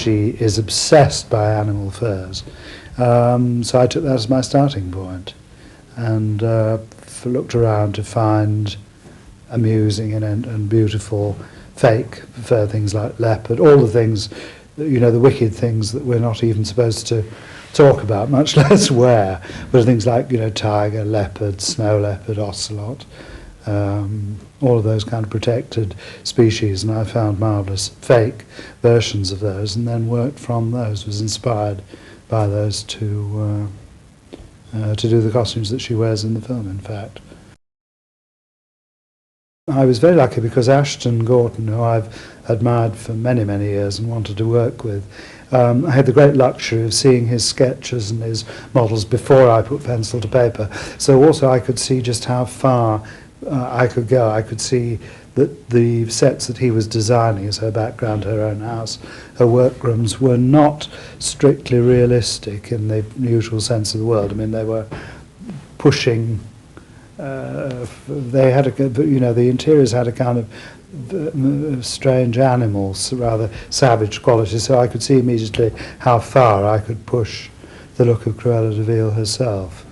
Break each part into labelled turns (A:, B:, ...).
A: she is obsessed by animal furs. So I took that as my starting point, and looked around to find amusing and beautiful fake fur things like leopard, all the things, you know, the wicked things that we're not even supposed to talk about, much less wear, but things like, you know, tiger, leopard, snow leopard, ocelot, all of those kind of protected species, and I found marvellous fake versions of those, and then worked from those, was inspired by those to do the costumes that she wears in the film, in fact. I was very lucky because Ashton Gorton, who I've admired for many, many years and wanted to work with, I had the great luxury of seeing his sketches and his models before I put pencil to paper. So also I could see just how far I could go. I could see that the sets that he was designing as her background, her own house, her workrooms, were not strictly realistic in the usual sense of the word. I mean, they were pushing. They had you know, the interiors had a kind of strange animals, rather savage quality, so I could see immediately how far I could push the look of Cruella DeVil herself.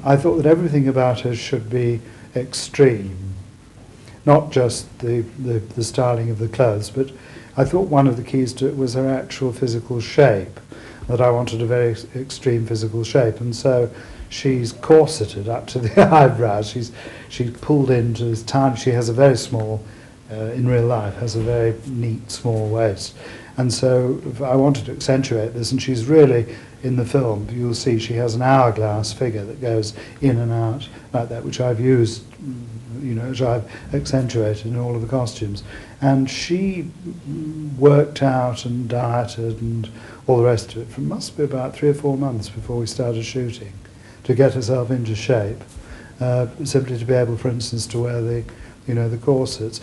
A: I thought that everything about her should be extreme, not just the styling of the clothes, but I thought one of the keys to it was her actual physical shape, that I wanted a very extreme physical shape, and so she's corseted up to the eyebrows. She's pulled into this tiny. She has a very small, in real life, has a very neat small waist, and so I wanted to accentuate this. And she's really, in the film, you'll see she has an hourglass figure that goes in and out like that, which I've used, you know, which I've accentuated in all of the costumes. And she worked out and dieted and all the rest of it for must be about 3 or 4 months before we started shooting, to get herself into shape, simply to be able, for instance, to wear the, you know, the corsets.